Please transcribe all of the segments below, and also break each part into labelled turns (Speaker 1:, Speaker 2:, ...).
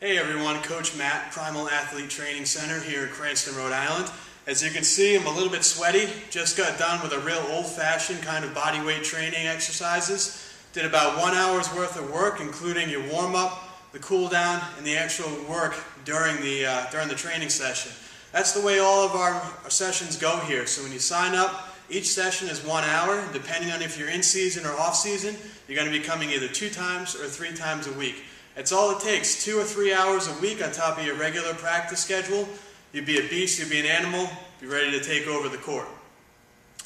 Speaker 1: Hey everyone, Coach Matt, Primal Athlete Training Center here in Cranston, Rhode Island. As you can see, I'm a little bit sweaty. Just got done with a real old-fashioned kind of body weight training exercises. Did about 1 hour's worth of work, including your warm-up, the cool-down, and the actual work during the training session. That's the way all of our sessions go here. So when you sign up, each session is 1 hour. Depending on if you're in season or off season, you're going to be coming either 2 times or 3 times a week. That's all it takes, 2 or 3 hours a week on top of your regular practice schedule. You'd be a beast, you'd be an animal, be ready to take over the court.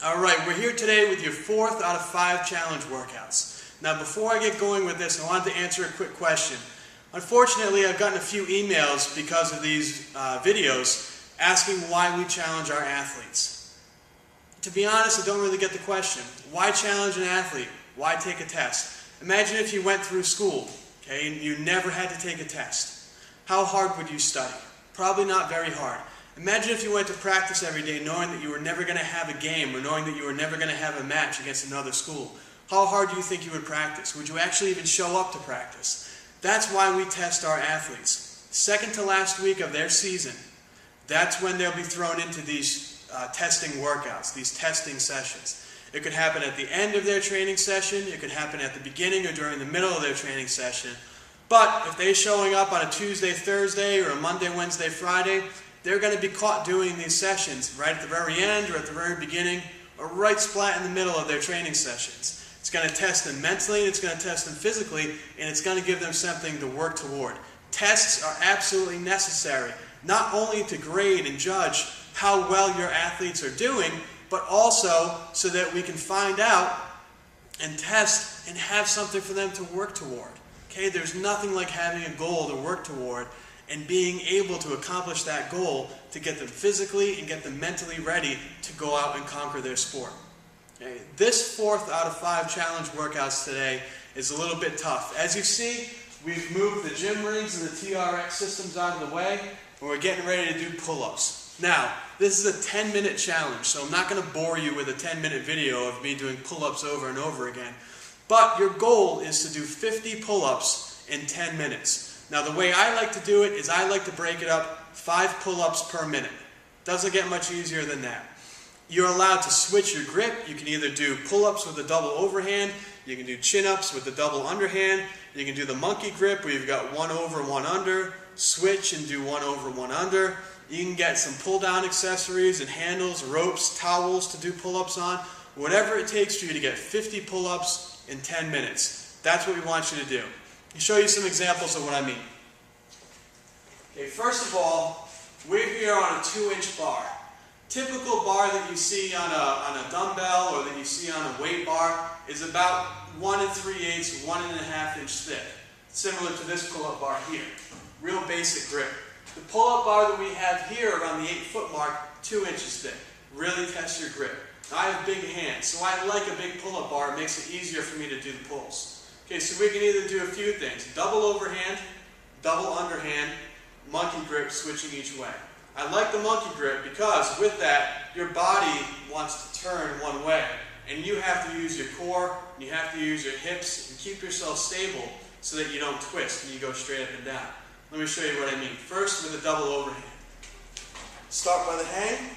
Speaker 1: Alright, we're here today with your 4th out of 5 challenge workouts. Now before I get going with this, I wanted to answer a quick question. Unfortunately, I've gotten a few emails because of these videos asking why we challenge our athletes. To be honest, I don't really get the question. Why challenge an athlete? Why take a test? Imagine if you went through school. Okay, and you never had to take a test. How hard would you study? Probably not very hard. Imagine if you went to practice every day knowing that you were never going to have a game or knowing that you were never going to have a match against another school. How hard do you think you would practice? Would you actually even show up to practice? That's why we test our athletes. Second to last week of their season, that's when they'll be thrown into these testing workouts, these testing sessions. It could happen at the end of their training session, it could happen at the beginning or during the middle of their training session. But if they're showing up on a Tuesday, Thursday, or a Monday, Wednesday, Friday, they're going to be caught doing these sessions right at the very end or at the very beginning or right splat in the middle of their training sessions. It's going to test them mentally, it's going to test them physically, and it's going to give them something to work toward. Tests are absolutely necessary, not only to grade and judge how well your athletes are doing, but also so that we can find out and test and have something for them to work toward. Okay, there's nothing like having a goal to work toward and being able to accomplish that goal to get them physically and get them mentally ready to go out and conquer their sport. Okay, this 4th out of 5 challenge workouts today is a little bit tough. As you see, we've moved the gym rings and the TRX systems out of the way, and we're getting ready to do pull-ups. Now, this is a 10-minute challenge, so I'm not going to bore you with a 10-minute video of me doing pull-ups over and over again. But your goal is to do 50 pull-ups in 10 minutes. Now, the way I like to do it is I like to break it up 5 pull-ups per minute. Doesn't get much easier than that. You're allowed to switch your grip. You can either do pull-ups with a double overhand, you can do chin-ups with the double underhand, you can do the monkey grip where you've got 1 over, 1 under, switch and do 1 over, 1 under. You can get some pull-down accessories and handles, ropes, towels to do pull-ups on. Whatever it takes for you to get 50 pull-ups in 10 minutes. That's what we want you to do. I'll show you some examples of what I mean. Okay, first of all, we're here on a 2-inch bar. Typical bar that you see on a dumbbell or that you see on a weight bar is about 1 3/8, 1.5 inch thick. Similar to this pull-up bar here. Real basic grip. The pull-up bar that we have here around the 8-foot mark, 2 inches thick. Really test your grip. Now, I have big hands, so I like a big pull-up bar. It makes it easier for me to do the pulls. Okay, so we can either do a few things. Double overhand, double underhand, monkey grip switching each way. I like the monkey grip because with that, your body wants to turn one way. And you have to use your core, you have to use your hips, and keep yourself stable so that you don't twist and you go straight up and down. Let me show you what I mean. First, with a double overhand. Start by the hang,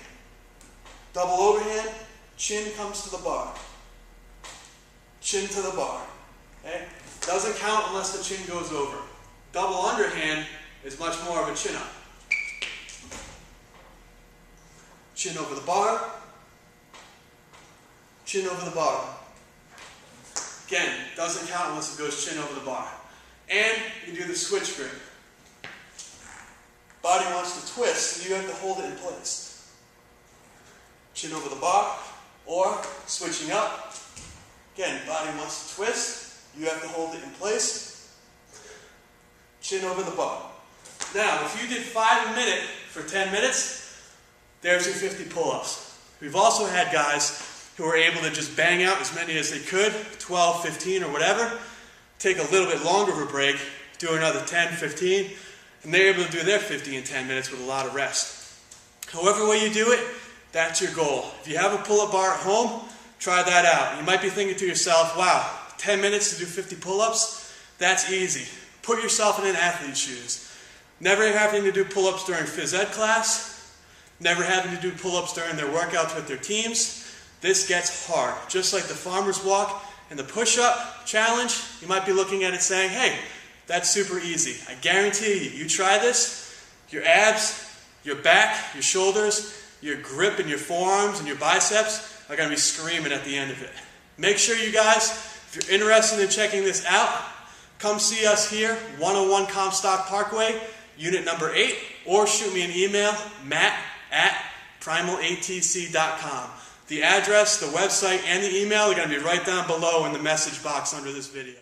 Speaker 1: double overhand, chin comes to the bar. Chin to the bar. Okay? Doesn't count unless the chin goes over. Double underhand is much more of a chin up. Chin over the bar, chin over the bar. Again, doesn't count unless it goes chin over the bar. And you do the switch grip. Body wants to twist, and you have to hold it in place. Chin over the bar, or switching up. Again, body wants to twist, you have to hold it in place. Chin over the bar. Now, if you did 5 a minute for 10 minutes, there's your 50 pull-ups. We've also had guys who were able to just bang out as many as they could, 12, 15, or whatever, take a little bit longer of a break, do another 10, 15, and they're able to do their 50 in 10 minutes with a lot of rest. However way you do it, that's your goal. If you have a pull-up bar at home, try that out. You might be thinking to yourself, wow, 10 minutes to do 50 pull-ups? That's easy. Put yourself in an athlete's shoes. never having to do pull-ups during phys ed class, never having to do pull-ups during their workouts with their teams. This gets hard. Just like the farmer's walk and the push-up challenge, you might be looking at it saying, hey, that's super easy. I guarantee you, you try this, your abs, your back, your shoulders, your grip in your forearms and your biceps are going to be screaming at the end of it. Make sure you guys, if you're interested in checking this out, come see us here, 101 Comstock Parkway, unit number 8, or shoot me an email, matt@primalatc.com. The address, the website, and the email are going to be right down below in the message box under this video.